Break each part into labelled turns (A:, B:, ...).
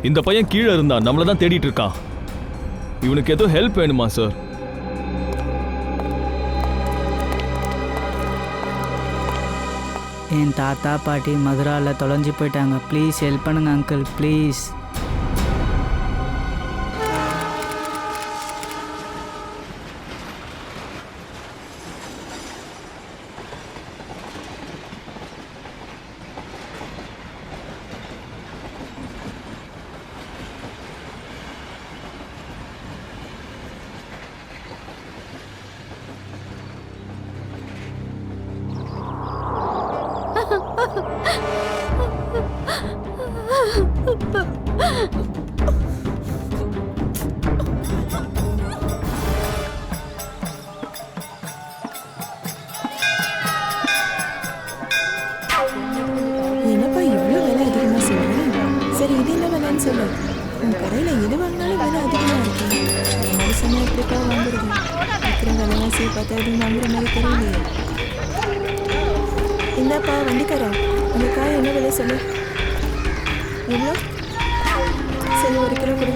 A: இந்த பையன் கீழே இருந்தான், நம்மள தான் தேடிட்டு இருக்கான். இவனுக்கு ஏதோ ஹெல்ப் வேணுமா சார்?
B: என் தாத்தா பாட்டி மதுராவில் தொலைஞ்சு போயிட்டாங்க. ப்ளீஸ் ஹெல்ப் பண்ணுங்க அங்கிள், ப்ளீஸ்.
C: என்னப்பா இவ்வளோ விலை அதிகமாக சொல்கிறேன்? சரி, இது என்ன விலைன்னு சொல்லு. உன் கடையில் எது வாங்கினாலும் விலை அதிகமாக இருக்கு. மனுஷனா எப்படிப்பா வாங்குறது? இருக்கிற விலைவாசியை பார்த்தா எதுவும் வாங்குற மாதிரி தெரியலையே. இந்தாப்பா வண்டிக்காரா, அந்த காய் என்ன விலை சொல்லு. எவ்வளோ? சரி, 1 கிலோ கொடு.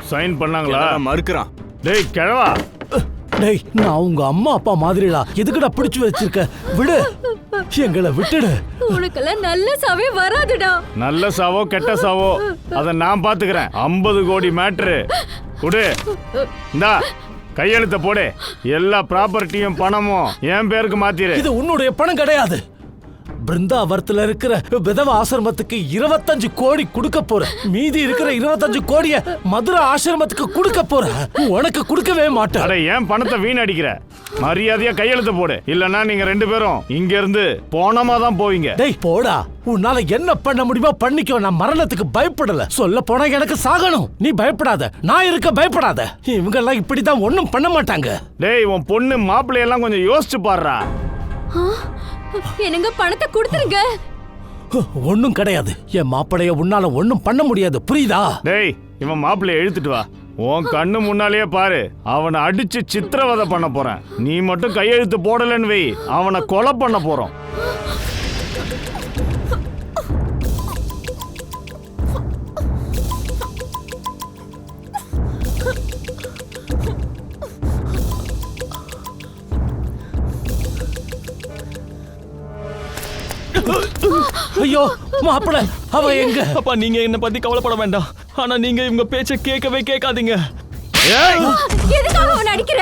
D: சைன் பண்ணாங்களா?
E: மறுக்கிறான்.
D: டேய் கிழவா,
F: டேய் நான் உங்க அம்மா அப்பா மாதிரிடா, எதுக்குடா பிடிச்சு வச்சிருக்க? விடு, எங்களை விட்டுடு.
G: உனக்கெல்லாம் நல்ல சாவே வராதுடா.
D: நல்ல சாவோ கெட்ட சாவோ அத நான் பாத்துக்கிறேன். 50 கோடி மேட்ரு குடு. இந்தா கையெழுத்த போடு. எல்லா ப்ராப்பர்ட்டியும் பணமும் என் பேருக்கு மாத்திரு.
F: இது உன்னுடைய பணம் கிடையாது. பிருந்தாவரத்துல இருக்கிற விதவ ஆசிரமத்துக்கு 25 கோடி கொடுக்க போற. மீதி இருக்கிற 25 கோடிய மதுரை ஆசிரமத்துக்கு கொடுக்க போற. உனக்கு கொடுக்கவே மாட்டேன்.
D: அட ஏன் பணத்தை வீணடிக்கிற? மரியாதையா கையெழுத்த போடு, இல்லன்னா நீங்க 2 பேரும் இங்க இருந்து போனமா தான் போவீங்க.
F: டேய் போடா, உன்னால என்ன பண்ண முடியுமோ பண்ணிக்கோ. நான் மரணத்துக்கு பயப்படல. சொல்ல போனா எனக்கு சாகணும். நீ பயப்படாத, நான் இருக்க பயப்படாத. இவங்க எல்லாம் இப்படிதான், ஒண்ணும் பண்ண மாட்டாங்க.
D: டேய் உன் பொண்ணு மாப்பிள்ளையெல்லாம் கொஞ்சம் யோசிச்சு பாடுறா.
G: என்னங்க பணத்தை கொடுத்துருங்க.
F: ஒண்ணும் கிடையாது. என் மாப்பிளைய உன்னால ஒண்ணும் பண்ண முடியாது, புரியுதா?
D: டேய் இவன் மாப்பிள்ளைய இழுத்துட்டு வா. உன் கண்ணு முன்னாலேயே பாரு, அவனை அடிச்சு சித்திரவதை பண்ண போறேன். நீ மட்டும் கையெழுத்து போடலன்னு வை, அவனை கொலை பண்ண போறோம்.
F: ஐயோ மாப்பிள, அவ எங்க?
A: அப்பா நீங்க என்ன பத்தி கவலைப்பட வேண்டாம். ஆனா நீங்க இவங்க பேச்ச கேட்காதீங்க.
D: ஏய்
G: எதுக்காக அவன் அடிக்கிற?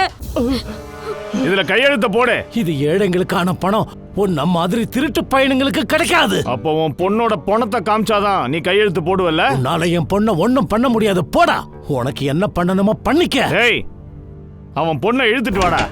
D: இதுல கையெழுத்த போடு.
F: இது ஏழைங்களுக்கான பணம், உன்ன மாதிரி திருட்டு பயணங்களுக்கு கிடைக்காது.
D: அப்போ உன் பொண்ணோட பணத்தை காமிச்சாதான் நீ கையெழுத்து போடுவல்ல?
F: உன்னால என் பொண்ண ஒண்ணும் பண்ண முடியாது, போடா. உனக்கு என்ன பண்ணணுமோ பண்ணிக்க.
D: ஏய் அவன் பொண்ணை இழுத்துட்டு வாடா.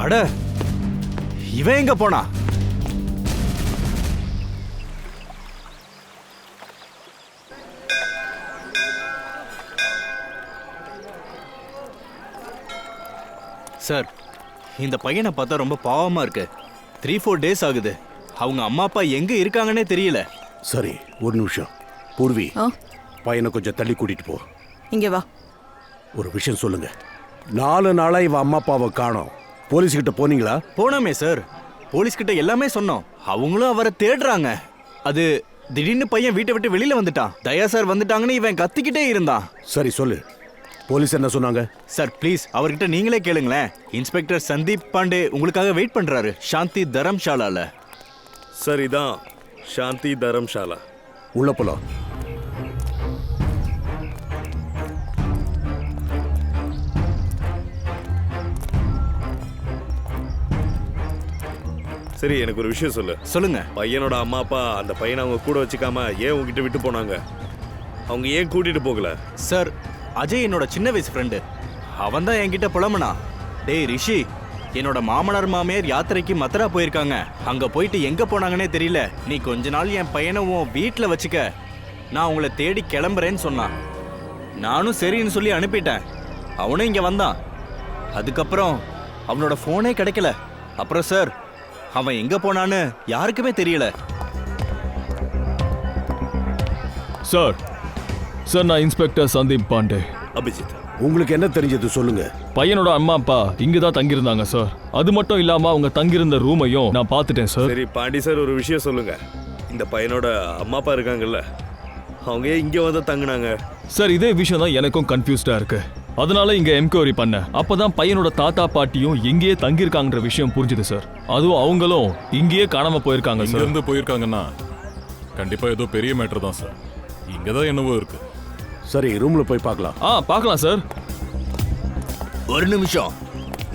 E: அட இவன் எங்க போனா? சார், இந்த பையனை பார்த்தா ரொம்ப பாவமா இருக்கு. 3-4 டேஸ் ஆகுது. அவங்க அம்மா அப்பா எங்க இருக்காங்கன்னே தெரியல.
H: சரி, ஒரு நிமிஷம். பூர்வி, பையனை கொஞ்சம் தள்ளி கூட்டிட்டு போ.
C: இங்கே வா.
H: ஒரு விஷயம் சொல்லுங்க. 4 நாளா இவன் அம்மா அப்பாவை காணோம். போலீஸ் கிட்ட போனீங்களா?
E: போனோமே சார், போலீஸ் கிட்ட எல்லாமே சொன்னோம். அவங்களும் அவரை தேடுறாங்க. அது திடீர்னு பையன் வீட்டை விட்டு வெளியில வந்துட்டான். தயா சார் வந்துட்டாங்கன்னு இவன் கத்திக்கிட்டே இருந்தான்.
H: சரி சொல்லு. போலீஸ் என்ன சொன்னாங்க?
E: சார் ப்ளீஸ் அவர்கிட்ட நீங்களே கேளுங்களேன். இன்ஸ்பெக்டர் சந்தீப் பாண்டே உங்களுக்காக வெயிட் பண்றாரு சாந்தி தரம்சாலால.
I: சரிதான், சாந்தி தரம்சாலா.
H: உள்ள போலாம்.
I: சரி, எனக்கு ஒரு விஷயம் சொல்லு.
E: சொல்லுங்க.
I: பையனோட அம்மா அப்பா அந்த பையனை அவங்க கூட வச்சுக்காம ஏன் உங்ககிட்ட விட்டு போனாங்க? அவங்க ஏன் கூட்டிட்டு போகல?
E: சார், அஜய் என்னோட சின்ன வயசு ஃப்ரெண்டு. அவன் தான் என்கிட்ட புலம்புனா, டேய் ரிஷி, என்னோட மாமனார் மாமியார் யாத்திரைக்கு மதுரா போயிருக்காங்க. அங்க போயிட்டு எங்க போனாங்கன்னே தெரியல. நீ கொஞ்ச நாள் என் பையனை உன் வீட்டில் வச்சுக்க, நான் உங்களை தேடி கிளம்புறேன்னு சொன்னான். நானும் சரின்னு சொல்லி அனுப்பிட்டேன். அவனும் இங்க வந்தான். அதுக்கப்புறம் அவனோட ஃபோனே கிடைக்கல. அப்புறம் சார், அவன் எங்க போனான்னு யாருக்குமே தெரியல.
A: சார், நான் இன்ஸ்பெக்டர் சந்தீப் பாண்டே.
I: அபிஜித்,
H: உங்களுக்கு என்ன தெரிஞ்சது சொல்லுங்க.
A: பையனோட அம்மா அப்பா இங்க தான் தங்கியிருந்தாங்க சார். அது மட்டும் இல்லாம அவங்க தங்கியிருந்த ரூமையும் நான் பார்த்துட்டேன் சார்.
I: சரி பாண்டி சார், ஒரு விஷயம் சொல்லுங்க. இந்த பையனோட அம்மா அப்பா இருக்காங்கல்ல, அவங்க ஏன் இங்க வந்து தங்குனாங்க?
A: சார், இதே விஷயம் தான் எனக்கும் கன்ஃபியூஸ்டா இருக்கு. அதனால இங்க என்கொயரி பண்ண அப்பதான் பையனோட தாத்தா பாட்டியும் இங்கேயே தங்கியிருக்காங்கன்ற விஷயம் புரிஞ்சுது சார். அதுவும் அவங்களும் இங்கேயே காணாம போயிருக்காங்க
J: இங்க
A: சார்.
J: இருந்து போயிருக்காங்கன்னா கண்டிப்பா ஏதோ பெரிய மேட்டர் தான் சார். இங்கதான் என்னவோ இருக்கு.
H: சரி, ரூம்ல போய் பார்க்கலாம்.
A: பார்க்கலாம் சார்.
E: ஒரு நிமிஷம்,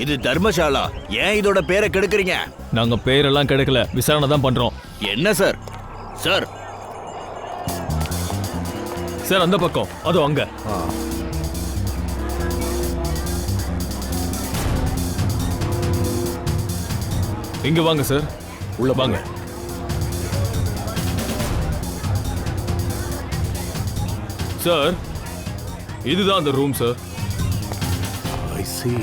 E: இது தர்மசாலா, ஏன் இதோட பேரை கெடுக்குறீங்க?
A: நாங்க பேரெல்லாம் கிடைக்கல, விசாரணை தான் பண்றோம்.
E: என்ன சார்? சார்
A: சார், அந்த பக்கம், அதோ அங்க. இங்க வாங்க சார்,
H: உள்ள
A: வாங்க. சார், இதுதான் அந்த ரூம் சார்.
H: I see.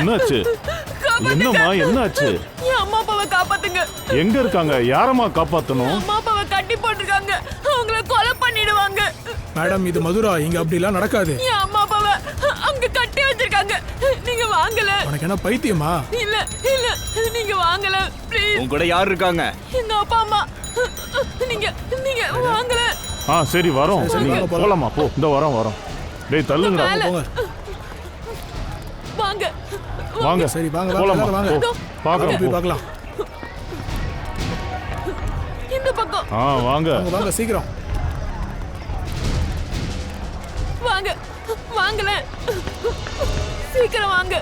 D: என்னாச்சு? என்னம்மா என்னாச்சு?
G: என் அம்மா அப்பாவை காப்பாத்துங்க.
D: எங்க இருக்காங்க? யாரம்மா காப்பாத்தணும்?
G: அம்மா அப்பாவை கட்டி போட்டுருக்காங்க, அவங்கள கொலை பண்ணிடுவாங்க.
K: மேடம், இது மதுரா, இங்க அப்படிலாம் நடக்காது.
G: என் அம்மா அப்பாவை அங்க கட்டி வச்சிருக்காங்க. நீங்க வாங்கல.
K: உனக்கு என்ன பைத்தியமா?
G: இல்ல இல்ல, நீங்க வாங்கல ப்ளீஸ்.
E: உங்க கூட யார் இருக்காங்க?
G: எங்க அப்பா அம்மா. நீங்க நீங்க வாங்கல.
D: சரி வரோம். நீங்க போலாமா? போ, இந்த வரோம். டேய் தள்ளுங்கடா.
K: போங்க
G: வாங்க
D: வாங்க
K: சரி வாங்க
D: போலாமா?
K: வாங்க
D: போ. பார்க்கறோம்
K: போய்
D: போ.
K: பார்க்கலாம்.
G: இந்த பக்கம்
D: வாங்க.
K: வாங்க சீக்கிரம்
G: வாங்க வாங்கல சீக்கிரம் வாங்க.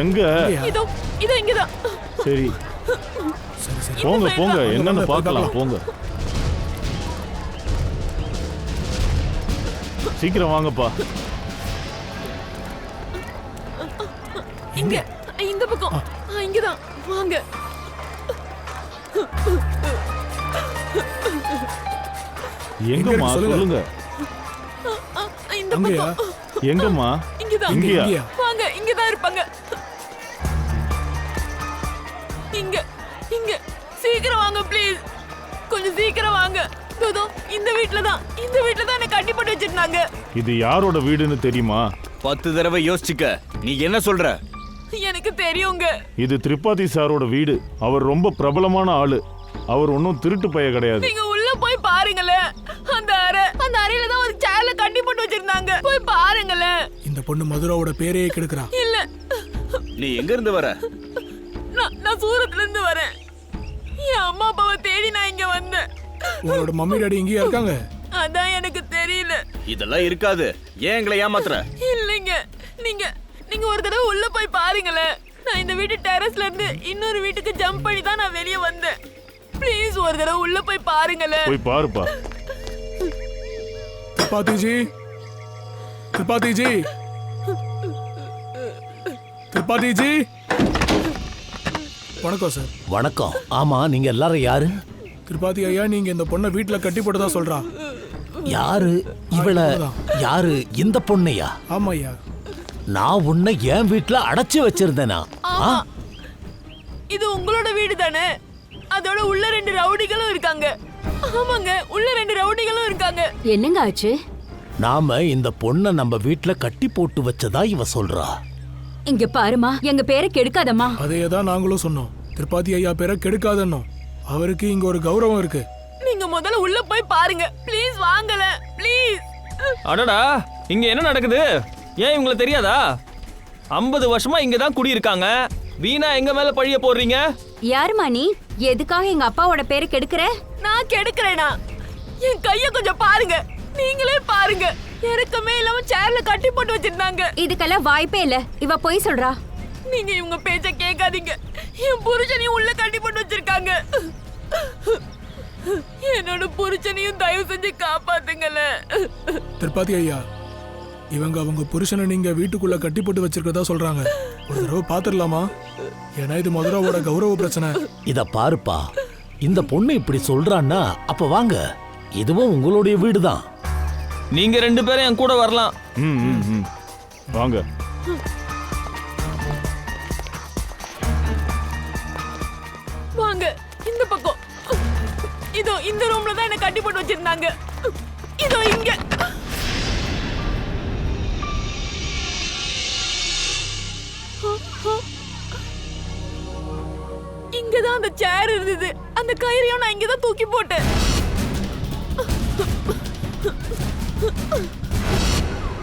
D: எங்க?
G: இதோ இதோ இங்கதான்.
D: சரி போங்க போங்க, என்னன்னு பார்க்கலாம் போங்க. சீக்கிரம் வாங்கப்பா.
G: இங்க இந்த பக்கம் இங்கதான் வாங்க.
D: எங்கம்மா சொல்லுங்க.
G: இந்த
K: அங்கயா?
G: பக்கம்
D: எங்கம்மா?
G: இங்கதான்.
D: இங்கயா?
G: வாங்க இங்கதான் இருப்பாங்க. இங்க இங்க சீக்கிரம் வாங்க ப்ளீஸ், கொஞ்சம் சீக்கிரம் வாங்க. தோ இந்த வீட்ல தான் என்ன கட்டி போட்டு வச்சிருந்தாங்க.
D: இது யாரோட வீடுன்னு தெரியுமா?
E: 10 தடவை யோசிச்சுக்க. நீ என்ன சொல்ற?
G: எனக்கு தெரியுங்க.
D: இது திரிபாதி சாரோட வீடு. அவர் ரொம்ப பிரபலமான ஆளு. அவர் ஒன்றும் திருட்டு பைய கிடையாது.
G: நீங்க உள்ள போய் பாருங்களேன். அந்த அறையில தான் ஒரு சேர்ல கட்டி போட்டு வச்சிருந்தாங்க. போய் பாருங்களேன்.
K: இந்த பொண்ணு மதுராவோட பேரையே கெடுக்கிறா.
G: இல்ல
E: நீ எங்க இருந்து வர?
G: நான் சூரத்ல இருந்து வரேன். என் அம்மா அப்பாவை தேடி நான் இங்க வந்தேன்.
K: உங்களோட மம்மி டாடி இங்கேயா இருக்காங்க?
G: அதான் எனக்கு தெரியல.
E: இதெல்லாம் இருக்காது. ஏன் எங்களை ஏமாத்துற?
G: இல்லைங்க, நீங்க ஒரு தடவை உள்ள போய் பாருங்களேன். நான் இந்த வீட்டு டெரஸ்ல இருந்து இன்னொரு வீட்டுக்கு ஜம்ப் பண்ணி தான் நான் வெளியே வந்தேன். ப்ளீஸ் ஒரு தடவை உள்ள போய் பாருங்களேன்.
D: போய் பாருப்பா.
K: Tripathi G, Tripathi G, Tripathi G. வணக்கம் சார்.
F: வணக்கம். ஆமா, நீங்க எல்லாரும் யாரு?
K: திரிபாதி ஐயா, நீங்க இந்த பொண்ணை வீட்டுல கட்டி போட்டதா சொல்றா.
F: யாரு இவள? யாரு இந்த பொண்ணையா?
K: ஆமா ஐயா.
F: நான் உன்னை என் வீட்டுல அடைச்சு வச்சிருந்தேனா?
G: ஆமா, இது உங்களோட வீடு தானே? அதோட உள்ள 2 ரவுடிகளும் இருக்காங்க. ஆமாங்க, உள்ள 2 ரவுடிகளும் இருக்காங்க.
L: என்னங்க ஆச்சு?
F: நாம இந்த பொண்ணை நம்ம வீட்டுல கட்டி போட்டு வச்சதா இவ சொல்றா.
L: இங்க பாருமா, எங்க பேரை கெடுக்காதம்மா.
K: அதே தான் நாங்களும் சொன்னோம். திரிபாதி ஐயா பேரை கெடுக்காதன்னோம். அவருக்கு இங்க ஒரு கௌரவம் இருக்கு.
G: நீங்க முதல்ல உள்ள போய் பாருங்க ப்ளீஸ். வாங்கல ப்ளீஸ்.
A: அடடா, இங்க என்ன நடக்குது? ஏன் இவங்களுக்கு தெரியாதா? 50 வருஷமா இங்க தான் குடியிருக்காங்க. வீணா எங்க மேல பழிய போடுறீங்க?
L: யாருமா நீ? எதுக்காக எங்க அப்பாவோட பேரை கெடுக்கிற?
G: நான் கெடுக்கிறேனா? என் கைய கொஞ்சம் பாருங்க, நீங்களே பாருங்க. இறக்கமே இல்லாம சேர்ல கட்டி போட்டு வச்சிருந்தாங்க.
L: இதுக்கெல்லாம் வாய்ப்பே இல்ல. இவ பொய் சொல்றா.
G: நீங்க இவங்க பேச்ச கேட்காதீங்க. என் புருஷனையும் உள்ள கட்டி போட்டு வச்சிருக்காங்க. என்னோட புருஷனையும் தயவு செஞ்சு காப்பாத்துங்களே.
K: திரிபாதி ஐயா, இவங்க அவங்க புருஷனை நீங்க வீட்டுக்குள்ள கட்டி போட்டு வச்சிருக்கதா சொல்றாங்க. ஒரு தடவை பாத்துடலாமா? ஏன்னா இது மதுராவோட கௌரவ பிரச்சனை.
F: இத பாருப்பா, இந்த பொண்ணு இப்படி சொல்றான்னா அப்ப வாங்க, இதுவும் உங்களுடைய வீடுதான்.
A: நீங்க 2 பேரும் என் கூட வரலாம்.
D: வாங்க.
G: வாங்க இந்த பக்கம். இதோ இந்த ரூம்ல தான் என்ன கட்டி போட்டு வச்சிருந்தாங்க. இதோ இங்க. இங்கதான் அந்த சேர் இருந்தது. அந்த கயிறையும் நான் இங்கதான் தூக்கி போட்டேன்.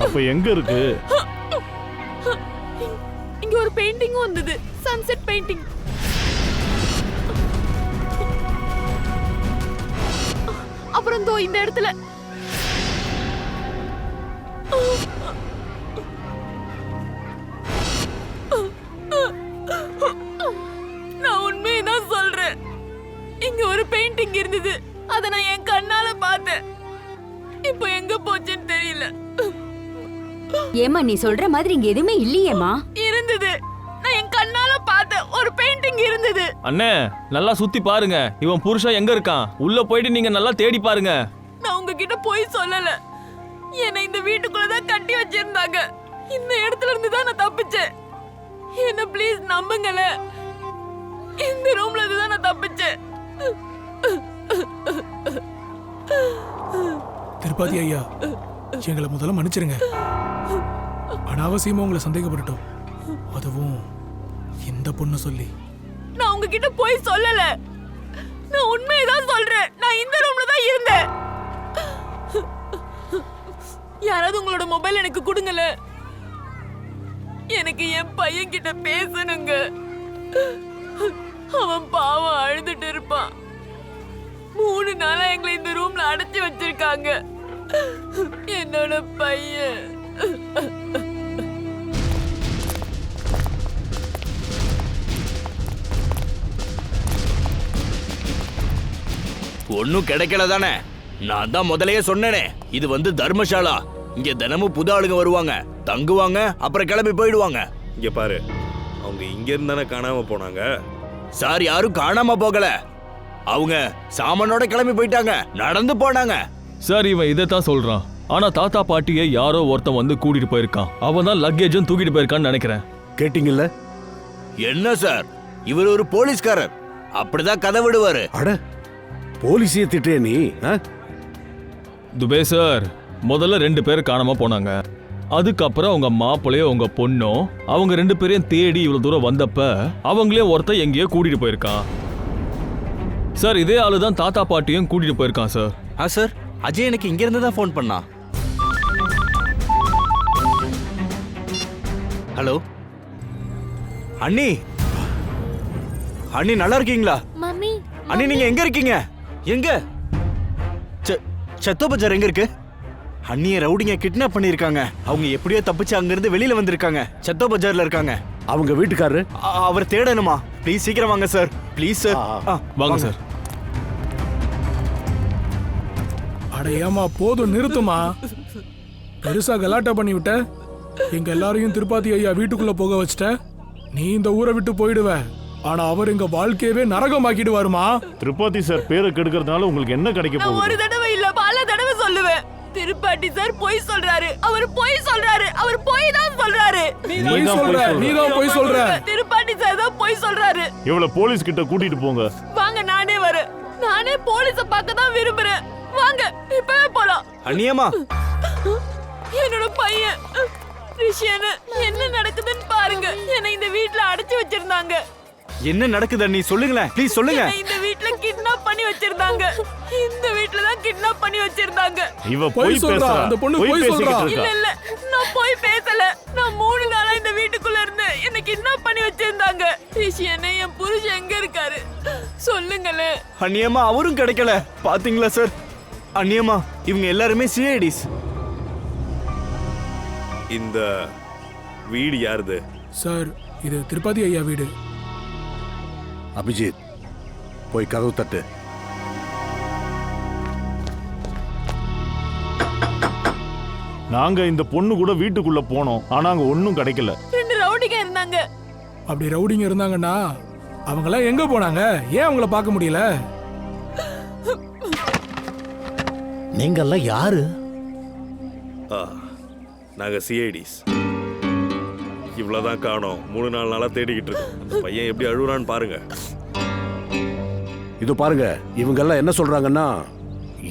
D: அப்ப எங்க இருக்கு?
G: இங்க ஒரு பெயிண்டிங்கும் வந்தது. Sunset painting. அப்புறம் தோ இந்த இடத்துல நான் உண்மையதான் சொல்றேன். இங்க ஒரு பெயிண்டிங் இருந்தது. அத நான் என் கண்ணால பார்த்தேன். இப்போ எங்க போச்சுன்னு தெரியல.
L: ஏமா நீ சொல்ற மாதிரி இங்க எதுவுமே இல்லையேமா.
G: இருந்தது. நான் என் கண்ணால பார்த்தேன். ஒரு பெயிண்டிங் இருந்தது.
A: அண்ணே, நல்லா சுத்தி பாருங்க. இவன் புருஷன் எங்க இருக்கான்? உள்ள போயிட்டு நீங்க நல்லா தேடி பாருங்க.
G: நான் உங்ககிட்ட போய் சொல்லல. என்னை இந்த வீட்டுக்குள்ளதான் கட்டி வச்சிருந்தாங்க. இந்த இடத்துல இருந்து தான் நான் தப்பிச்சேன். என்ன ப்ளீஸ் நம்புங்களே. இந்த ரூம்ல இருந்து தான் நான் தப்பிச்சேன்.
K: திரிபாதி ஐயா, எங்களை முதல்ல மன்னிச்சிருங்க. அனாவசியமா உங்களை சந்தேகப்பட்டுட்டோம். அதுவும் இந்த பொண்ணு சொல்லி.
G: நான் உங்ககிட்ட போய் சொல்லல. நான் உண்மையதான் சொல்றேன். நான் இந்த ரூம்ல தான் இருந்தேன். யாராவது உங்களோட மொபைல் எனக்கு கொடுங்கல. எனக்கு என் பையன் கிட்ட பேசணுங்க. அவன் பாவம் அழுதுட்டு இருப்பான். 3 நாளா எங்களை இந்த ரூம்ல அடைச்சி வச்சிருக்காங்க. என்னோட பையன்.
E: ஒன்னும் கிடைக்கல தானே? நான் தான் முதலையே சொன்னேனே, இது வந்து தர்மசாலா. இங்க தினமும் புது ஆளுங்க வருவாங்க, தங்குவாங்க, அப்புறம் கிளம்பி போயிடுவாங்க.
I: இங்க பாரு, அவங்க இங்க இருந்தானே காணாம போனாங்க.
E: சார், யாரும் காணாம போகல. அவங்க சாமானோட கிளம்பி போயிட்டாங்க, நடந்து போனாங்க.
A: சார், இவன் இதைத்தான் சொல்றான். ஆனா தாத்தா பாட்டியை யாரோ ஒருத்தன் வந்து கூட்டிட்டு போயிருக்கான். அவன் தான் லக்கேஜும் தூக்கிட்டு போயிருக்கான்னு நினைக்கிறேன்.
H: கேட்டீங்கல்ல?
E: என்ன சார், இவர் ஒரு போலீஸ்காரர், அப்படிதான் கதை விடுவாரு.
H: அட, போலீஸையே திட்டே நீ?
A: துபே சார், முதல்ல 2 பேர் காணாம போனாங்க. அதுக்கப்புறம் அவங்க மாப்பிள்ளையோ உங்க பொண்ணோ அவங்க 2 பேரையும் தேடி இவ்வளவு தூரம் வந்தப்ப அவங்களே ஒருத்தன் எங்கேயோ கூட்டிட்டு போயிருக்கான். சார், இதே ஆளு தான் தாத்தா பாட்டியும் கூட்டிட்டு போயிருக்கான் சார்.
E: சார், அஜய் எனக்கு இங்க இருந்து தான் ஃபோன் பண்ணா. ஹலோ அண்ணி, அண்ணி நல்லா இருக்கீங்களா?
G: மம்மி,
E: அண்ணி நீங்க எங்க இருக்கீங்க? எங்க? சத்தோ பஜார் எங்க இருக்கு? அண்ணிய ரவுடிங்க கிட்னாப் பண்ணிருக்காங்க. அவங்க எப்படியோ தப்பிச்சு அங்க இருந்து வெளியில வந்திருக்காங்க. சத்தோ பஜார்ல இருக்காங்க.
H: அவங்க வீட்டுக்காரரு
E: அவர் தேடணுமா? ப்ளீஸ் சீக்கிரம் வாங்க சார், ப்ளீஸ் சார்.
A: வாங்க சார்.
K: அட ஏமா, போதும் நிறுத்துமா. பெருசா கலாட்டா பண்ணி விட்ட. எங்க எல்லாரையும் திருப்பாதி ஐயா வீட்டுக்குள்ள போக வச்சுட்ட. நீ இந்த ஊரை விட்டு போயிடுவ. ஆனா அவர் எங்க வாழ்க்கையவே நரகமாக்கிடுவாருமா.
D: திருப்பாதி சார் பேரை கெடுக்கிறதுனால உங்களுக்கு என்ன கிடைக்க
G: நான்
D: போகுது?
G: ஒரு தடவை இல்ல, பல தடவை சொல்லுவேன். திருப்பாட்டி சார் பொய் சொல்றாரு. அவர் பொய் சொல்றாரு. அவர் பொய் தான் சொல்றாரு.
K: நீதான் பொய் சொல்ற.
G: திருப்பாட்டி சார் தான் பொய் சொல்றாரு.
D: இவள போலீஸ் கிட்ட கூட்டிட்டு போங்க.
G: வாங்க, நானே வரேன். நானே போலீஸ பார்க்க தான் விரும்புறேன். வாங்க, இப்பவே போலாம்.
E: அண்ணியம்மா,
G: என்னோட பையன் ரிஷியன், என்ன நடக்குதுன்னு பாருங்க. என்னை இந்த வீட்ல அடைச்சு வச்சிருந்தாங்க.
E: என்ன நடக்குது அண்ணி? சொல்லுங்களேன், ப்ளீஸ் சொல்லுங்க.
G: என்னை இந்த வீட்ல கிட்னாப் பண்ணி வச்சிருந்தாங்க. இந்த வீட்ல தான் கிட்னாப் பண்ணி வச்சிருந்தாங்க.
D: இவ போய்
K: சொல்றா.
D: பேசுறா.
K: அந்த பொண்ணு போய் சொல்றா.
G: இல்ல இல்ல, நான் போய் பேசல. நான் 3 நாளா இந்த வீட்டுக்குள்ள இருந்து என்ன கிட்னாப் பண்ணி வச்சிருந்தாங்க. ரிஷியன், என் புருஷன் எங்க இருக்காரு? சொல்லுங்களே.
E: அண்ணியம்மா, அவரும் கிடைக்கல. பாத்தீங்களா சார்? அண்ணியம்மா, இவங்க எல்லாருமே சிஐடிஸ்.
I: இந்த வீடு யாருது?
K: சார், இது திருப்பதி ஐயா வீடு.
H: அபிஜித், போய் கதவு தட்டு.
D: நாங்க இந்த பொண்ணு கூட வீட்டுக்குள்ள போனோம், ஆனா அங்க ஒண்ணும் கிடைக்கல.
G: 2 ரவுடிங்க இருந்தாங்க.
K: அப்படி ரவுடிங்க இருந்தாங்கன்னா அவங்களாம் எங்க போனாங்க? ஏன் அவங்கள பார்க்க முடியல?
F: நீங்கெல்லாம் யாரு?
I: நாங்க சிஐடிஸ். இவ்வளவுதான் காணோம். 3-4 நாளா தேடிக்கிட்டு இருக்கோம். அந்த பையன் எப்படி அழுகுறான்னு பாருங்க.
H: இது பாருங்க, இவங்க எல்லாம் என்ன சொல்றாங்கன்னா,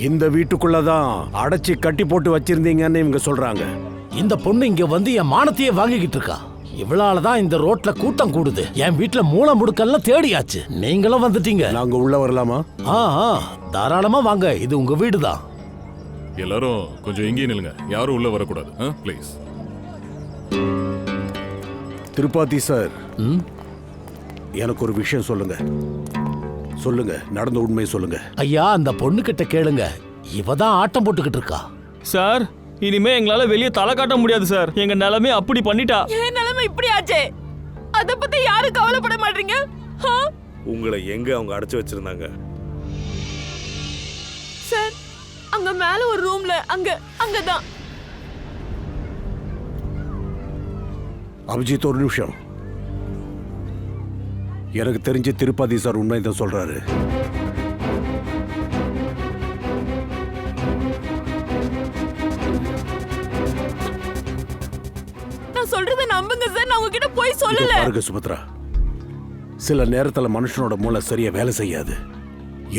H: இந்த வீட்டுக்குள்ளதான் அடைச்சி கட்டி போட்டு வச்சிருந்தீங்கன்னு இவங்க சொல்றாங்க.
F: இந்த பொண்ணு இங்க வந்து என் மானத்தையே வாங்கிக்கிட்டு இருக்கா. இவளாலதான் இந்த ரோட்ல கூட்டம் கூடுது. என் வீட்டுல மூளை முடுக்கெல்லாம் தேடியாச்சு. நீங்களும் வந்துட்டீங்க.
H: நாங்க உள்ள வரலாமா?
F: தாராளமா வாங்க, இது உங்க வீடுதான்.
J: எல்லாரும் கொஞ்சம் எங்கேயும் நில்லுங்க. யாரும் உள்ள வரக்கூடாது, ப்ளீஸ்.
H: திருப்பாதி சார், எனக்கு ஒரு விஷயம் சொல்லுங்க. சொல்லுங்க, நடந்த உண்மையை சொல்லுங்க.
F: ஐயா, அந்த பொண்ணு கிட்ட கேளுங்க. இவதான் ஆட்டம் போட்டுக்கிட்டு இருக்கா.
A: சார், இனிமே எங்களால வெளியே தலை காட்ட முடியாது சார். எங்க நிலைமை அப்படி பண்ணிட்டா.
G: என் நிலைமை இப்படி ஆச்சே. அத பத்தி யாரும் கவலைப்பட மாட்டீங்க.
I: உங்களை எங்க அவங்க அடைச்சு வச்சிருந்தாங்க?
G: சார், அங்க மேல ஒரு ரூம்ல. அங்கதான்.
H: அபிஜித், ஒரு நிமிஷம். எனக்கு தெரிஞ்ச திருப்பதி சார் உண்மைதான் சொல்றாரு.
G: நான் சொல்றத நம்புங்க சார். நான் உங்ககிட்ட போய் சொல்லல.
H: பாருங்க சுபத்ரா, சில நேரத்துல மனுஷனோட மூளை சரியா வேலை செய்யாது.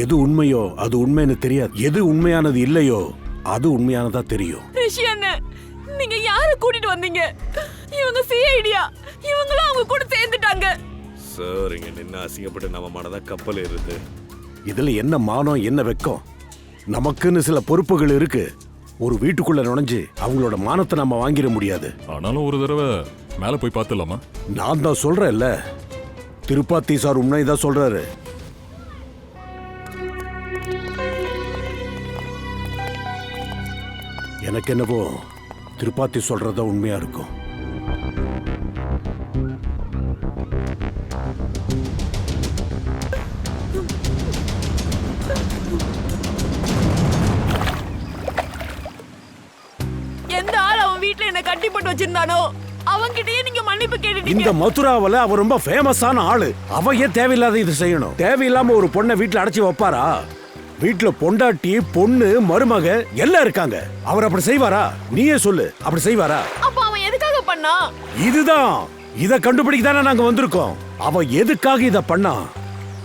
H: எது உண்மையோ அது உண்மைன்னு தெரியாது. எது உண்மையானது இல்லையோ அது உண்மையானதா தெரியும்.
G: ரிஷியன், நீங்க யாரை கூட்டிட்டு வந்தீங்க? இவங்க சிஐடியா? இவங்களும் அவங்க கூட சேர்ந்துட்டாங்க.
I: சார், இங்க நின்று அசிங்கப்பட்டு நம்ம மனதான் கப்பல் ஏறுது.
H: இதுல என்ன மானம், என்ன வெக்கம்? நமக்குன்னு சில பொறுப்புகள் இருக்கு. ஒரு வீட்டுக்குள்ள நுழைஞ்சு அவங்களோட மானத்தை நம்ம வாங்கிட முடியாது.
J: ஆனாலும் ஒரு தடவை மேல போய் பார்த்துடலாமா?
H: நான் தான் சொல்றேன்ல, திருப்பாத்தி சார் உண்மைதான் சொல்றாரு. எனக்கு என்னவோ திருப்பாத்தி சொல்றதா உண்மையா இருக்கும்.
G: எந்த ஆள் அவன் வீட்டுல என்ன கட்டி போட்டு வச்சிருந்தானோ அவன்கிட்டயே நீங்க மன்னிப்பு கேட்டுட்டீங்க.
H: இந்த மதுராவில அவ ரொம்ப ஃபேமஸான ஆளு. அவ ஏன் தேவையில்லாத இது செய்யணும்? தேவையில்லாம ஒரு பொண்ணை வீட்டுல அடைச்சி வைப்பாரா? வீட்டுல பொண்டாட்டி, பொண்ணு, மருமக எல்லாம் இருக்காங்க. அவர் அப்படி செய்வாரா? நீயே சொல்லு, அப்படி செய்வாரா?
G: அப்ப அவன் எதுக்காக பண்ணா?
H: இதுதான், இத கண்டுபிடிக்க தானே நாங்க வந்திருக்கோம். அவ எதுக்காக இத பண்ணா?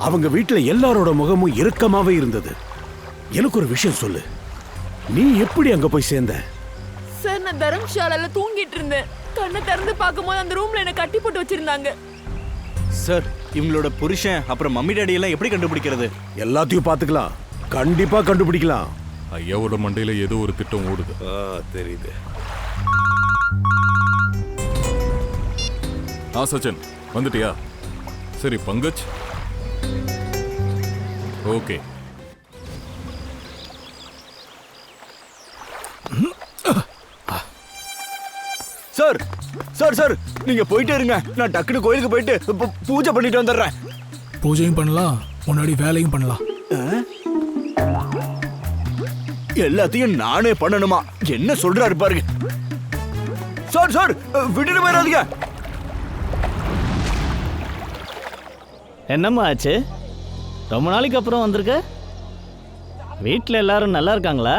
H: அவங்க வீட்டுல எல்லாரோட முகமும் இறுக்கமாவே இருந்தது. எனக்கு ஒரு விஷயம் சொல்லு, நீ எப்படி அங்க போய் சேர்ந்த?
G: சார், நான் தர்மசாலையில தூங்கிட்டு இருந்தேன். கண்ணை திறந்து பார்க்கும்போது அந்த ரூம்ல என்ன கட்டி போட்டு வச்சிருந்தாங்க.
E: சார், இவங்களோட புருஷன் அப்புறம் மம்மி டாடி எல்லாம் எப்படி கண்டுபிடிக்கிறது?
H: எல்லாத்தையும் பாத்துக்கலாம், கண்டிப்பா கண்டுபிடிக்கலாம்.
J: ஐயாவோட மண்டையில ஏதோ ஒரு திட்டம் ஓடுது.
I: தெரியுது.
J: சச்சின் வந்துட்டியா? சரி Pankaj, okay.
E: Sir sir sir, நீங்க போயிட்டே இருங்க. நான் டக்குனு கோயிலுக்கு போயிட்டு பூஜை பண்ணிட்டு வந்துடுறேன்.
K: பூஜையும் பண்ணலாம், முன்னாடி வேலையும் பண்ணலாம்.
E: எல்லாத்தையும் நானே பண்ணணுமா? என்ன சொல்றாரு பாருங்க. சார் சார், விட்டுட்டு போயிடாதீங்க.
M: என்னம்மா ஆச்சு? ரொம்ப நாளைக்கு அப்புறம் வந்திருக்க. வீட்டில் எல்லாரும் நல்லா இருக்காங்களா?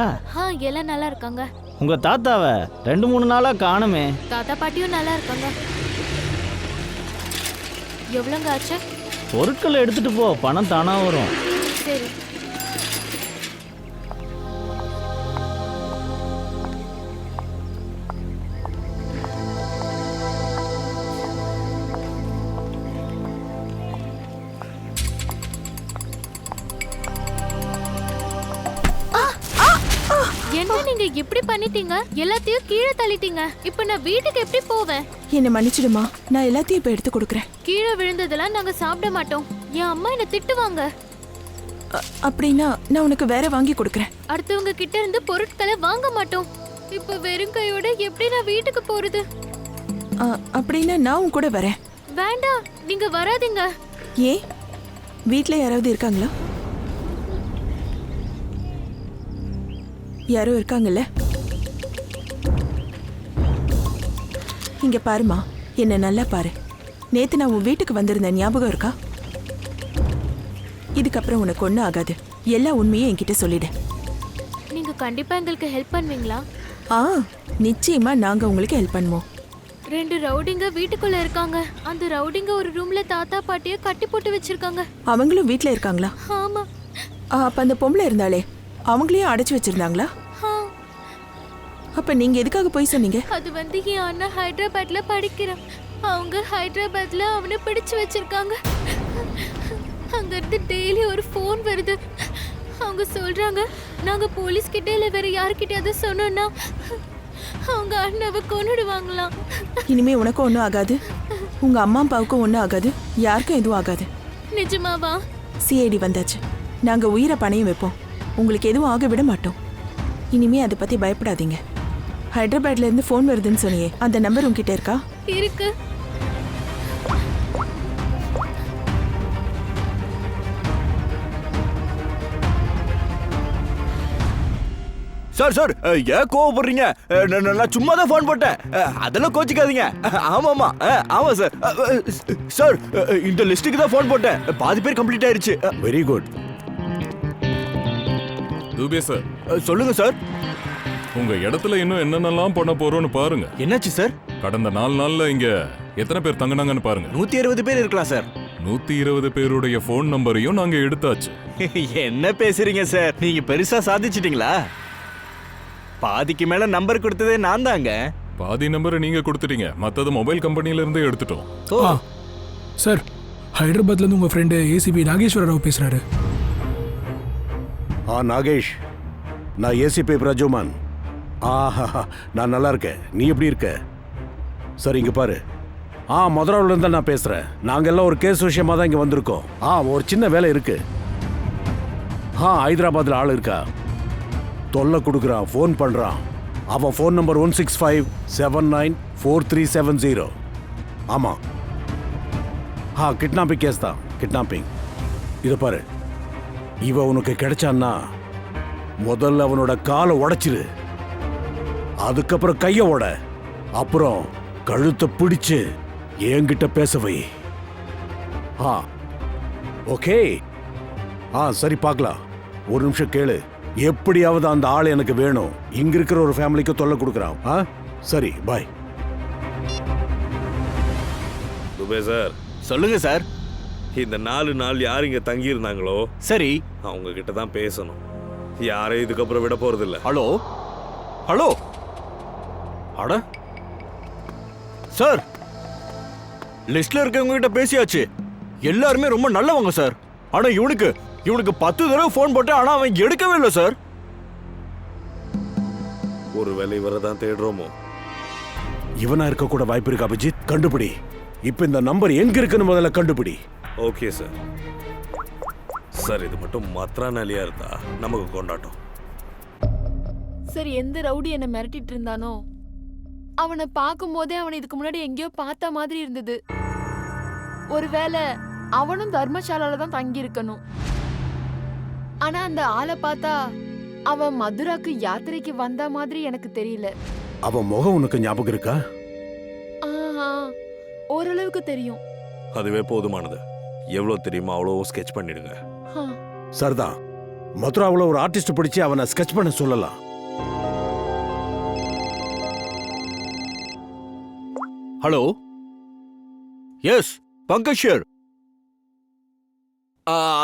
N: எல்லாம் நல்லா இருக்காங்க.
M: உங்க தாத்தாவை 2-3 நாளா காணுமே.
N: தாத்தா பாட்டியும் நல்லா இருக்காங்க. எவ்வளோங்க ஆச்சு?
M: பொருட்களை எடுத்துட்டு போ, பணம் தானா வரும்.
N: சரி. என்ன நீங்க இப்படி பண்ணிட்டீங்க? எல்லாத்தையும் கீழே தள்ளிட்டீங்க. இப்ப நான் வீட்டுக்கு எப்படி போவேன்?
C: என்ன மன்னிச்சிடுமா, நான் எல்லாத்தையும் இப்ப எடுத்து கொடுக்குறேன்.
N: கீழே விழுந்ததெல்லாம் நாங்க சாப்பிட மாட்டோம். என் அம்மா என்ன திட்டுவாங்க.
C: அப்படின்னா நான் உனக்கு வேற வாங்கி கொடுக்குறேன்.
N: அடுத்தவங்க கிட்ட இருந்து பொருட்களை வாங்க மாட்டோம். இப்ப வெறும் கையோட எப்படி நான் வீட்டுக்கு போறது?
C: அப்படின்னா நான் உன் கூட வரேன்.
N: வேண்டாம், நீங்க வராதீங்க.
C: ஏன், வீட்ல யாராவது இருக்காங்களா? யாரோ இருக்காங்கல்ல? இங்க பாருமா, என்ன நல்லா பாரு. நேத்து நான் உன் வீட்டுக்கு வந்திருந்தேன், ஞாபகம் இருக்கா? இதுக்கப்புறம் உனக்கு ஒன்றும் ஆகாது. எல்லா உண்மையும் என்கிட்ட சொல்லிடு.
N: நீங்க கண்டிப்பா எங்களுக்கு ஹெல்ப் பண்ணுவீங்களா?
C: நிச்சயமா நாங்க உங்களுக்கு ஹெல்ப் பண்ணுவோம்.
N: 2 ரவுடிங்க வீட்டுக்குள்ள இருக்காங்க. அந்த ரவுடிங்க ஒரு ரூம்ல தாத்தா பாட்டிய கட்டி போட்டு வச்சிருக்காங்க.
C: அவங்களும் வீட்ல இருக்காங்களா?
N: ஆமா.
C: அப்ப அந்த பொம்பளை இருந்தாலே அவங்களையும் அடைச்சு வச்சிருந்தாங்களா? அப்ப நீங்க எதுக்காக போய் சொன்னீங்க?
N: அது என் அண்ணா ஹைதராபாத்ல படிக்கிறான். அவங்க ஹைதராபாத்ல அவனை பிடிச்சு வச்சிருக்காங்க. அங்க இருந்து டெய்லி ஒரு ஃபோன் வருது. அவங்க சொல்றாங்க, நாங்க போலீஸ் கிட்ட இல்ல வேற யார்கிட்டயாவது சொன்னோம்னா அவங்க அண்ணாவை கொன்னுடுவாங்களாம்.
C: இனிமே உனக்கும் ஒன்றும் ஆகாது, உங்க அம்மா அப்பாவுக்கும் ஒன்றும் ஆகாது, யாருக்கும் எதுவும் ஆகாது.
N: நிஜமாவா?
C: சிஐடி வந்தாச்சு, நாங்க உயிரை பணையம் வைப்போம். உங்களுக்கு எதுவும் ஆக விட மாட்டோம். இனிமே அதை பத்தி பயப்படாதீங்க. ஹைதராபாத்ல இருந்து ஃபோன் வருதுன்னு சொன்னியே, அந்த நம்பர் உங்ககிட்ட இருக்கா?
N: இருக்கு.
E: சார் சார், ஏன் கோவப்படுறீங்க? நான் சும்மா தான் ஃபோன் போட்டேன், அதெல்லாம் கோச்சிக்காதீங்க. ஆமாமா, ஆமா சார். சார், இந்த லிஸ்ட்டுக்கு தான் ஃபோன் போட்டேன், பாதி பேர் கம்ப்ளீட் ஆயிருச்சு.
H: Very good.
J: துபே சார்,
E: சொல்லுங்க சார்.
J: உங்க இடத்துல இன்னும் என்னென்னலாம் பண்ண போறோம்னு பாருங்க.
E: என்னாச்சு சார்?
J: கடந்த 4 நாள்ல இங்க எத்தனை பேர் தங்கினாங்கன்னு பாருங்க.
E: 120 பேர் இருக்கலாம் சார்.
J: 120 பேருடைய ஃபோன் நம்பரையும் நாங்க எடுத்தாச்சு.
E: என்ன பேசுறீங்க சார்? நீங்க பெருசா சாதிச்சிட்டீங்களா? பாதிக்கு மேல நம்பர் கொடுத்ததே நான் தாங்க.
J: பாதி நம்பரை நீங்க கொடுத்துட்டீங்க, மத்தது மொபைல் கம்பெனில இருந்து எடுத்துட்டோம்.
K: சார், ஹைதராபாத்ல இருந்து உங்க ஃப்ரெண்டு ஏசிபி நாகேஸ்வர ராவ் பேசுறாரு.
H: நாகேஷ், நான் ஏசிபி பிரஜுமான். ஆஹா, நான் நல்லா இருக்கேன். நீ எப்படி இருக்க? சரி, இங்க பாரு. மதுராவில இருந்தா நான் பேசுறேன். நாங்க எல்லாம் ஒரு கேஸ் விஷயமா தான் இங்க வந்திருக்கோம். ஒரு சின்ன வேலை இருக்கு. ஹைதராபாத்ல ஆள் இருக்கா? தொல்லை கொடுக்குறான், ஃபோன் பண்றான். அவன் ஃபோன் நம்பர் 165794370. ஆமா, கிட்னாப்பிங் கேஸ் தான். கிட்னாப்பிங். இத பாரு, இவ உனக்கு கிடைச்சான்னா முதல்ல அவனோட காலை உடைச்சிரு, அதுக்கப்புறம் கைய உட, அப்புறம் கழுத்தை பிடிச்சு என்கிட்ட பேச வை. ஓகே? சரி, பார்க்கலாம். ஒரு நிமிஷம் கேளு. எப்படியாவது அந்த ஆள் எனக்கு வேணும். இங்க இருக்கிற ஒரு ஃபேமிலிக்கு தொல்லை கொடுக்குறான். சரி, பாய்.
I: துபே சார்.
E: சொல்லுங்க சார்.
I: இந்த 4 நாள் யார் இங்க தங்கி இருந்தாங்களோ,
E: சரி,
I: அவங்க கிட்ட தான் பேசணும். யாரையும் இதுக்கப்புறம் விட போறது இல்ல.
E: Hello hello. அட சார், லிஸ்ட்ல இருக்கவங்க கிட்ட பேசியாச்சு. எல்லாருமே ரொம்ப நல்லவங்க சார். ஆனா இவனுக்கு 10 தடவை ஃபோன் போட்டேன், ஆனா அவன் எடுக்கவே இல்லை சார்.
I: ஒருவேளை இவரை தான் தேடுறோமோ?
H: இவனா இருக்க கூட வாய்ப்பு இருக்கு. அபிஜித், கண்டுபிடி. இப்ப இந்த நம்பர் எங்க இருக்குன்னு முதல்ல கண்டுபிடி.
I: Okay sir. சார், இது மட்டும் மத்ரானாலியா இருந்தா நமக்கு கொண்டாட்டம்.
G: சார், எந்த ரவுடி என்ன மிரட்டிட்டு இருந்தானோ அவனை பார்க்கும் போதே அவனை இதுக்கு முன்னாடி எங்கேயோ பார்த்த மாதிரி இருந்தது. ஒருவேளை அவனும் தர்மசாலால தான் தங்கி இருக்கணும். ஆனா அந்த ஆளை பார்த்தா அவன் மதுராக்கு யாத்திரைக்கு வந்த மாதிரி எனக்கு தெரியல.
H: அவன் முகம் உனக்கு ஞாபகம் இருக்கா?
G: ஓரளவுக்கு தெரியும்.
I: அதுவே போதுமானது. எவ்வளவு தெரியுமா அவ்வளோ ஸ்கெட்ச் பண்ணிடுங்க.
H: சரிதான். மதுராவில் ஒரு ஆர்டிஸ்ட் பிடிச்சி அவனை ஸ்கெட்ச் பண்ண சொல்லலாம்.
E: ஹலோ, எஸ், பங்கஜ் ஷியர்.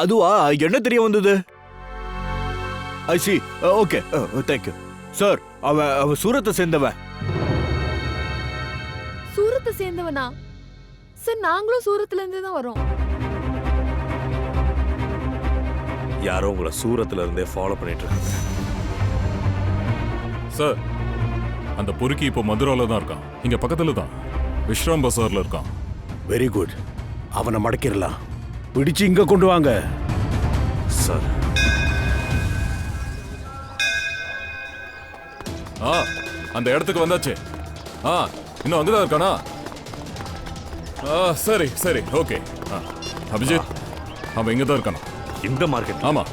E: அதுவா, என்ன தெரிய வந்தது? I see. Okay, thank you sir. அவ சூரத்தை சேர்ந்தவன்.
G: சூரத்தை சேர்ந்தவனா? சார், நாங்களும் சூரத்துல இருந்து தான் வரோம்.
I: யாரோ உங்களை சூரத்துல இருந்தே ஃபாலோ பண்ணிட்டு இருக்காங்க.
J: சார், அந்த பொறுக்கி இப்போ மதுரால தான் இருக்கான். இங்க பக்கத்துல தான் விஸ்ராம் பசார்ல இருக்கான்.
H: Very good. அவனை மடக்கிடலாம். பிடிச்சு இங்க கொண்டு வாங்க
I: சார்.
J: அந்த இடத்துக்கு வந்தாச்சு. இன்னும் அங்கதான் இருக்கானா? சரி சரி, ஓகே. அபிஜித், அவன் இங்க தான் இருக்கானா?
I: இந்த மார்க்கெட்?
J: ஆமா.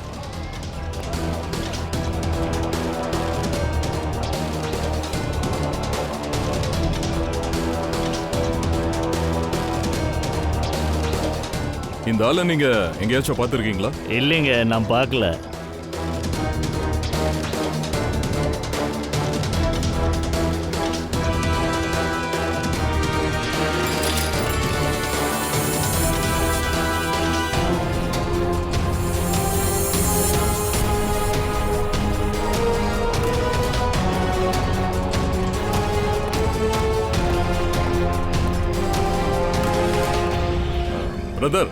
J: இந்த ஆளை நீங்க எங்கேயாச்சும் பார்த்துருக்கீங்களா?
M: இல்லைங்க, நான் பார்க்கல.
J: பிரதர்,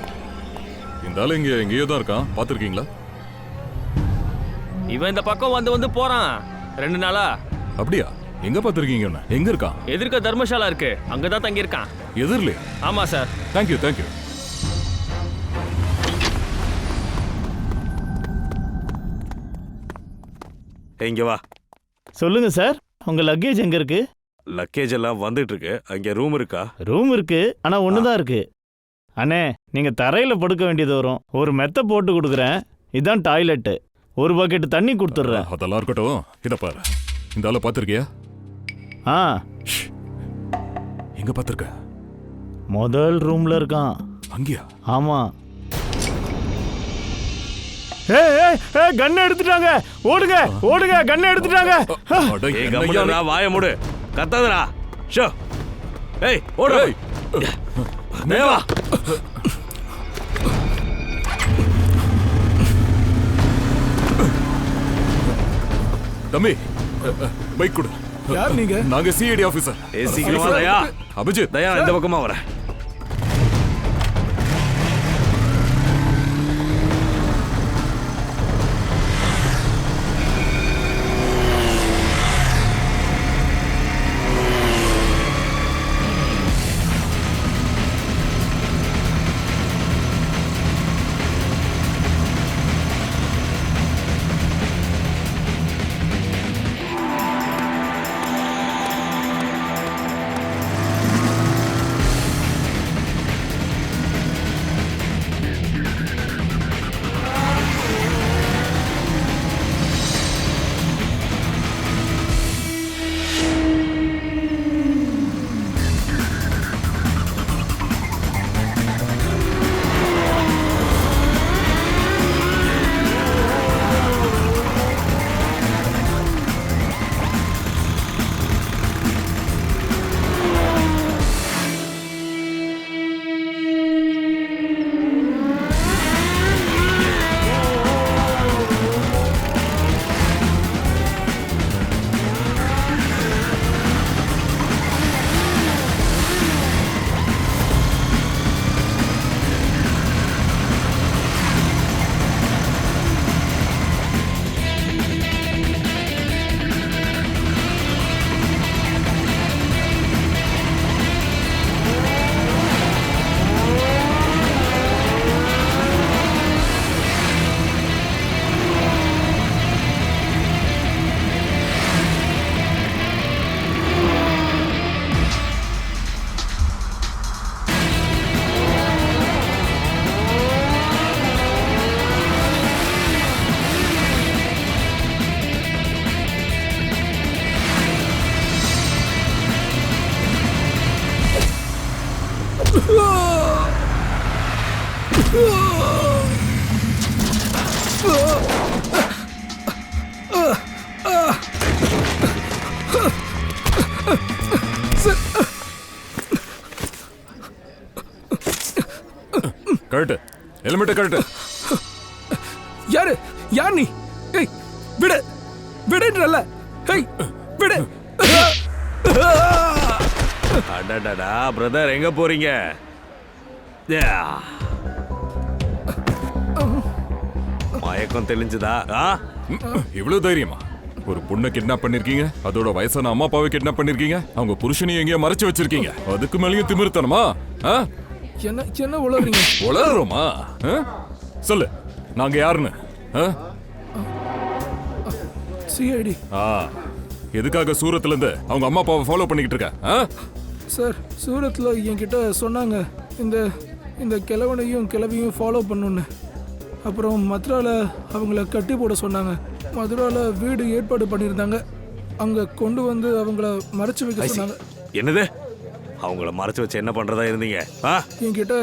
J: இந்த ஆளு இங்க எங்கேயோ தான் இருக்கான். பார்த்துருக்கீங்களா?
A: இவன் இந்த பக்கம் வந்து போறான் 2 நாளா.
J: அப்படியா? எங்க பார்த்துருக்கீங்க? எங்க இருக்கான்?
A: எதிர்க்க தர்மசாலா இருக்கு, அங்கதான் தங்கி இருக்கான்.
J: எதிரிலே?
A: ஆமா சார்.
J: Thank you thank you.
I: இங்க வா.
M: சொல்லுங்க சார், உங்க லக்கேஜ் எங்க இருக்கு?
I: லக்கேஜ் எல்லாம் வந்துட்டு இருக்கு. அங்க ரூம் இருக்கா?
M: ரூம் இருக்கு, ஆனா ஒண்ணுதான் இருக்கு. அண்ணே, நீங்க தரையில படுக்க வேண்டியது வரும். ஒரு மெத்த போட்டு கொடுக்குறேன். இதான் டாய்லெட்டு. ஒரு பக்கெட் தண்ணி கொடுத்துட்றேன்.
J: அதெல்லாம் இருக்கட்டும். இத பாரு, இந்த ஆளை பார்த்துருக்கியா? எங்க பார்த்துருக்க?
M: முதல் ரூம்ல இருக்கான்.
J: அங்கேயா?
M: ஆமா. கண்ணை எடுத்துட்டாங்க. ஓடுங்க ஓடுங்க, கண்ணை எடுத்துட்டாங்க.
I: வாய மூடு, கத்தாதடா. ஷோ, ஏய் ஓடு. மேவா,
J: தம்பி, பைக் கொடு.
K: யார் நீங்க?
J: நாங்க சிஐடி ஆபீசர்.
I: சீக்கிரமா தயா.
J: அபிஜித்,
I: தயா இந்த பக்கமா வர.
J: கரெக்ட், ஹெல்மெட்டை கரெக்ட்.
K: யாரு யார் நீ? ஏய் விடு விடுன்றல. ஏய் விடு.
I: அடடடா பிரதர், எங்க போறீங்க? மயக்கம் தெளிஞ்சுதா?
J: இவ்வளவு தைரியமா? ஒரு பொண்ணை கிட்னாப் பண்ணிருக்கீங்க, அதோட வயசான அம்மா அப்பாவை கிட்னாப் பண்ணிருக்கீங்க, அவங்க புருஷனையும் எங்கேயோ மறைச்சு வச்சிருக்கீங்க. அதுக்கு மேலேயும் திமிருத்தனமா?
K: என்ன என்ன உளறீங்க?
J: உளறோமா? சொல்லு, நாங்க யாருன்னு?
K: சிஐடி.
J: எதுக்காக சூரத்ல இருந்து அவங்க அம்மா அப்பாவை ஃபாலோ பண்ணிக்கிட்டு இருக்க?
K: சார், சூரத்தில் என்கிட்ட சொன்னாங்க இந்த இந்த கிழவனையும் கிழவியும் ஃபாலோ பண்ணுன்னு. அப்புறம் மதுரால அவங்கள கட்டி போட சொன்னாங்க. மதுரால வீடு ஏற்பாடு பண்ணியிருந்தாங்க. அங்கே கொண்டு வந்து அவங்கள மறைச்சு வைக்க சொன்னாங்க.
I: என்னது? அவங்கள மறைச்சு வச்சு என்ன பண்றதா இருந்தீங்க?
K: என்கிட்ட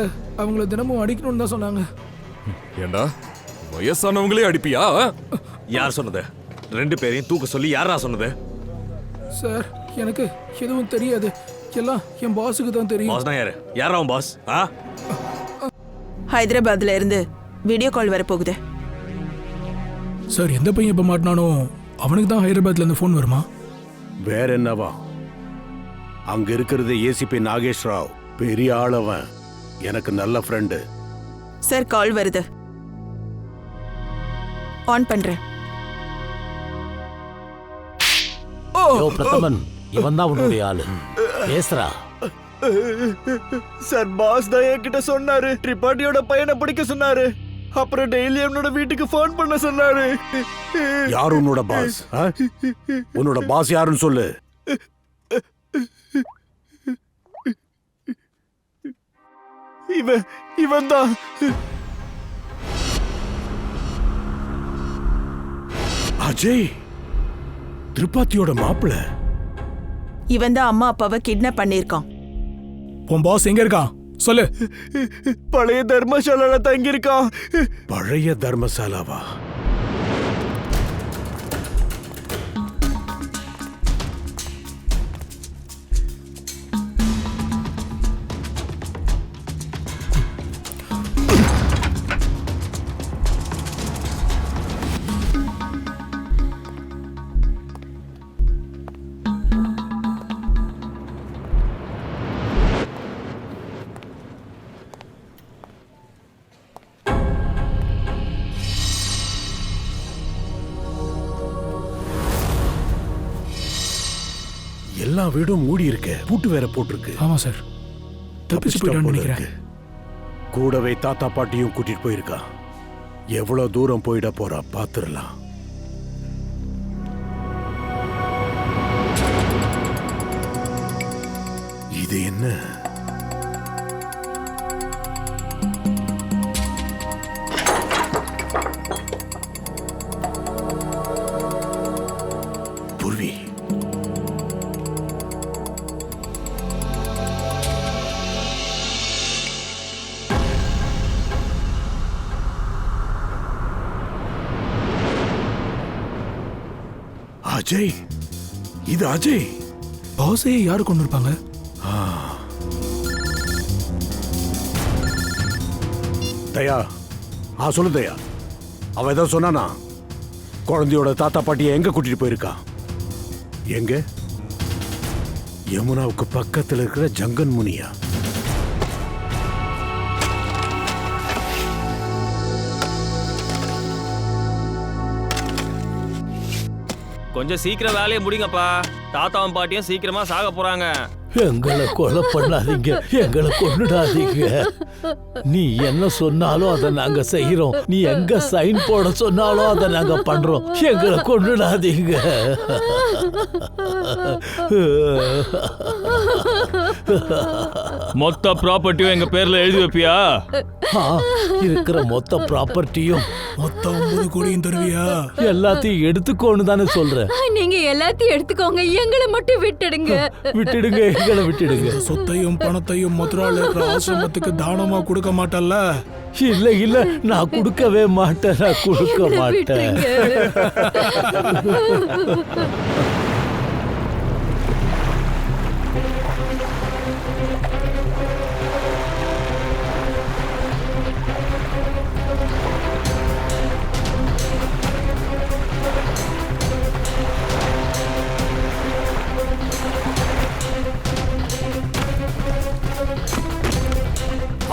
K: அவங்கள தினமும் அடிக்கணும்னு தான் சொன்னாங்க.
J: ஏண்டா வயசானவங்களே அடிப்பியா?
I: யார் சொன்னது? 2 பேரையும் தூக்க சொல்லி யாரா சொன்னது?
K: சார், எனக்கு எதுவும் தெரியாது. எல்லாம் என் பாஸுக்கு தான் தெரியும்.
I: பாஸ்னா யாரு? யாரா அவன் பாஸ்?
C: ஹைதராபாத்ல இருந்து வீடியோ கால் வர போகுது.
K: சார், எந்த பையன் இப்ப மாட்டினானோ அவனுக்கு தான் ஹைதராபாத்ல இருந்து ஃபோன் வருமா?
H: வேற என்னவா? அங்க இருக்கிறது ஏசிபி நாகேஷ் ராவ். பெரிய ஆளவன், எனக்கு நல்ல ஃப்ரெண்டு.
C: சார், கால் வருது. ஆன் பண்றேன்.
F: பிரதமன், இவன் தான் உன்னுடைய ஆளு. பேசுறா.
M: சார், பாஸ் தான் என்கிட்ட சொன்னாரு திரிபாட்டியோட பையனை பிடிக்க சொன்னாரு. அப்புறம் டெய்லி என்னோட வீட்டுக்கு ஃபோன் பண்ண சொன்னாரு.
H: யார் உன்னோட பாஸ்? உன்னோட பாஸ் யாருன்னு சொல்லு.
M: இவன் தான்.
H: அஜய், திரிபாத்தியோட மாப்பிள்ள.
C: இவன் தான் அம்மா அப்பாவை கிட்னாப் பண்ணியிருக்கான்.
K: உன் பாஸ் எங்க இருக்கான் சொல்லு.
M: பழைய தர்மசாலால தங்கி இருக்கான்.
H: பழைய தர்மசாலாவா? எல்லா வீடும் மூடி இருக்க, பூட்டு வேற போட்டிருக்கு.
K: ஆமா சார், தப்பிச்சு போயிட்டான்னு நினைக்கிறேன்.
H: கூடவே தாத்தா பாட்டியும் கூட்டிட்டு போயிருக்கா. எவ்வளவு தூரம் போயிட போறா பாத்துடலாம். இது என்ன? பூர்வி, அஜய், இது அஜய்.
K: பாஸே யாரு கொண்டு இருப்பாங்க?
H: தயா, சொல்லு தயா. அவன் ஏதோ சொன்னானா? குழந்தையோட தாத்தா பாட்டியை எங்க கூட்டிட்டு போயிருக்கா? எங்க? யமுனாவுக்கு பக்கத்துல இருக்கிற ஜங்கன் முனியா?
A: கொஞ்சம் சீக்கிரம் வேலையை முடிங்கப்பா. தாத்தாவும் பாட்டியும் சீக்கிரமா சாக போறாங்க.
F: எங்களை கொலை பண்ணாதீங்க, எங்களை கொன்னுடாதீங்க. நீ என்ன சொன்னாலும் அதை நாங்க செய்யறோம். நீ எங்க சைன் போட சொன்னாலும் அதை நாங்க பண்றோம். எங்களை கொன்னுடாதீங்க.
A: மொத்த ப்ராப்பர்ட்டியும் எங்க பேர்ல எழுதி வைப்பியா?
F: இருக்கிற மொத்த ப்ராப்பர்ட்டியும்
K: மொத்தம் 9 கோடியும் தருவியா?
F: எல்லாத்தையும் எடுத்துக்கோன்னு தானே சொல்றேன்.
L: நீங்க எல்லாத்தையும் எடுத்துக்கோங்க, எங்களை மட்டும் விட்டுடுங்க.
F: விட்டுடுங்க, எங்களை விட்டுடுங்க.
K: சொத்தையும் பணத்தையும் மதுரால இருக்கிற ஆசிரமத்துக்கு தானமா கொடுக்க மாட்டல்ல?
F: இல்ல இல்ல நான் கொடுக்கவே மாட்டேன், நான் கொடுக்க மாட்டேன்.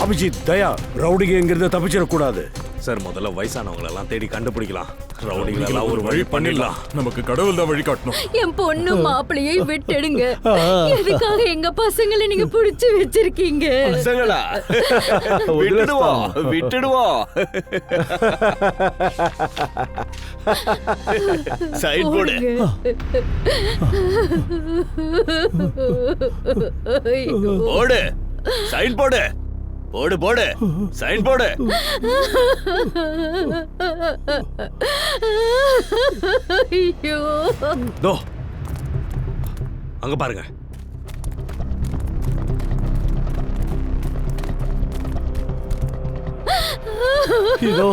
H: அபிஜித், தயா, ரவுடிங்க எங்கிருந்து தப்பிச்சிடக்கூடாது.
I: சார் முதல்ல வயசானவங்களெல்லாம் தேடி கண்டுபிடிக்கலாம். ரவுடிங்களெல்லாம் ஒரு வழி பண்ணிடலாம்.
J: நமக்கு கடவுள் தான் வழி காட்டணும்.
L: என் பொண்ணு மாப்பிளையை விட்டுடுங்க. எதுக்காக எங்க பசங்களை நீங்க புடிச்சு வச்சிருக்கீங்க?
E: பசங்களா? விட்டுடுவோம் விட்டுடுவோம். சைட் போடு. போடு சைன் போடு. போடு போடு சைன் போடு.
L: ஐயோ,
I: தோ அங்க பாருங்க.
F: இதோ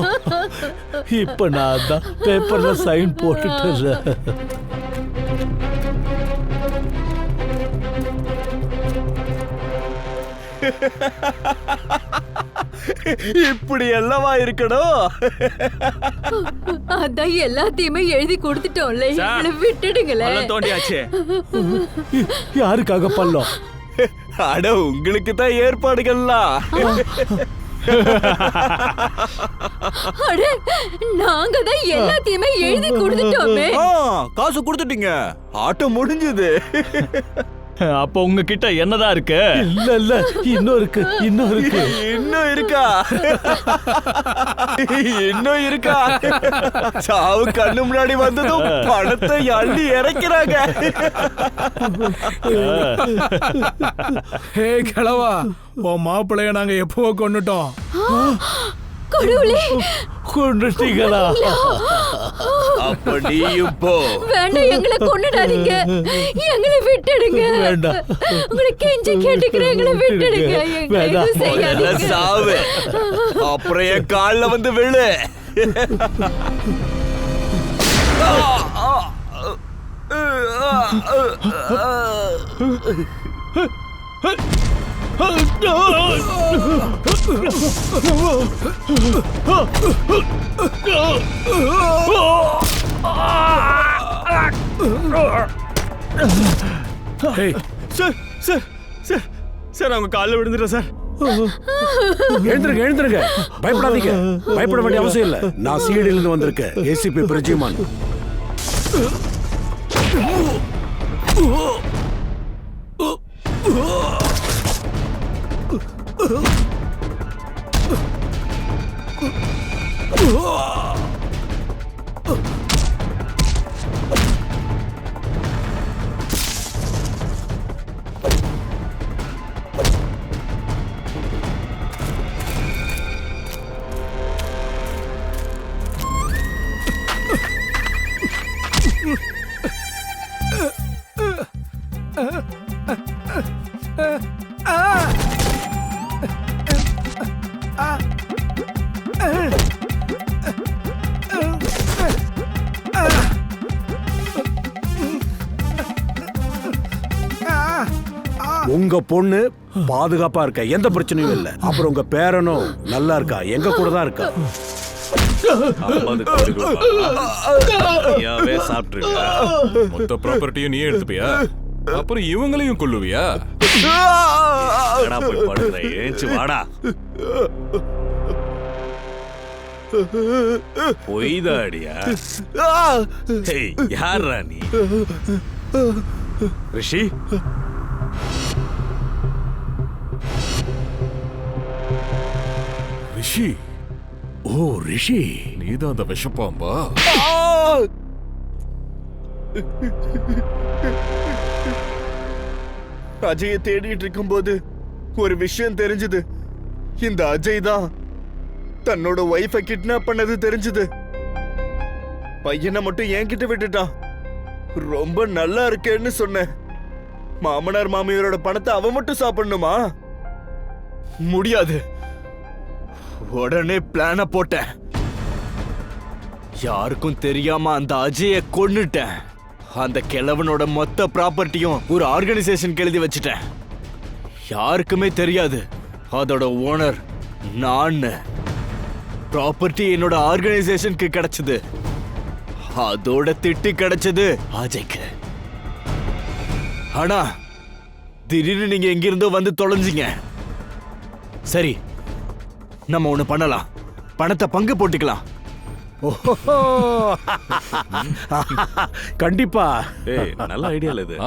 F: இப்ப நான் தான் பேப்பர்ல சைன் போட்டுட்டேன்.
E: இப்படி எல்லாமா இருக்கணும்.
L: அதான் எல்லாத்தையுமே எழுதி கொடுத்துட்டோம்ல, எங்களை விட்டுடுங்களேன்.
E: தோண்டியாச்சு.
F: யாருக்காக பள்ளம்?
E: அட உங்களுக்கு தான் ஏற்பாடுகள்லாம்.
L: அட, நாங்க தான் எல்லாத்தையுமே எழுதி கொடுத்துட்டோமே.
E: காசு கொடுத்துட்டீங்க, ஆட்டம் முடிஞ்சது.
A: அப்ப உங்ககிட்ட என்னதான் இருக்கு?
F: இல்ல இல்ல, இன்னும் இருக்கு, இன்னும் இருக்கு.
E: இன்னும் இருக்கா? இன்னும் இருக்கா? சாவு கண்ணு முன்னாடி வந்ததும் பணத்தை அள்ளி இறக்கிறாங்க.
K: ஹே கிழவா, உன் மாப்பிள்ளைய நாங்க எப்போ கொண்டுட்டோம்.
L: கடவுளே,
F: கொண்டுட்டீங்களா?
E: அப்ப நீயும் போ.
L: வேண்டாம், எங்களை கொண்டுடாதீங்க, எங்களை விட்டுடுங்க.
F: வேண்டாம்,
L: உங்களை கெஞ்சி கேட்டுக்கிறேன், எங்களை விட்டுடுங்க. எங்களை எதுவும் செய்யாதீங்க.
E: சாவு அப்புறம் என் கால்ல வந்து விழு. சார் சார் சார் சார் அவங்க காலில் விழுந்துட்டேன் சார்.
H: எழுந்துருங்க எழுந்துருங்க, பயப்படாதீங்க. பயப்பட வேண்டிய அவசியம் இல்ல. நான் சிஐடில இருந்து வந்திருக்கேன், ஏசிபி பிரஜிமான். உங்க பொண்ணு பாதுகாப்பா இருக்கா, எந்த பிரச்சனையும் இல்ல. அப்புறம் உங்க பேரனும் நல்லா இருக்கா, எங்க கூட தான் இருக்கா.
J: மொத்த ப்ராப்பர்ட்டியும் நீ எடுத்துப்பியா? அப்புறம் இவங்களையும் கொல்லுவியா?
I: ஏச்சு வாடா. பொய்தாடியா? யாரா நீ? ரிஷி,
J: ரிஷி.
H: ஓ ரிஷி,
J: நீதான் அந்த விஷப்பாம்பா?
E: அஜயை தேடிட்டு இருக்கும்போது ஒரு விஷயம் தெரிஞ்சது. இந்த அஜய் தான் தன்னோட ஒய்ஃபை கிட்னாப் பண்ணது தெரிஞ்சது. பையனை மட்டும் என்கிட்ட விட்டுட்டான். ரொம்ப நல்லா இருக்கேன்னு சொன்னேன். மாமனார் மாமியாரோட பணத்தை அவன் மட்டும் சாப்பிடணுமா? முடியாது. உடனே பிளான போட்டேன். யாருக்கும் தெரியாம அந்த அஜய கொன்னுட்டேன். அந்த கிழவனோட மொத்த ப்ராப்பர்ட்டியும் ஒரு ஆர்கனைசேஷன் எழுதி வச்சுட்டேன். யாருக்குமே தெரியாது அதோட ஓனர் நான். ப்ராப்பர்ட்டி என்னோட ஆர்கனைசேஷனுக்கு கிடைச்சது. அதோட திட்டு கிடைச்சது அஜய்க்கு. ஆனா திடீர்னு நீங்க எங்கிருந்தோ வந்து தொலைஞ்சிங்க. சரி, நம்ம ஒண்ணு பண்ணலாம். பணத்தை பங்கு போட்டுக்கலாம்.
H: கண்டிப்பா.
I: ஏய், நல்ல ஐடியா இது.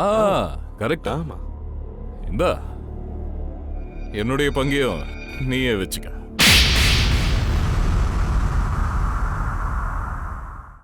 J: கரெக்ட்.
I: ஆமா.
J: இந்தா என்னுடைய பங்கையும் நீயே வச்சுக்க.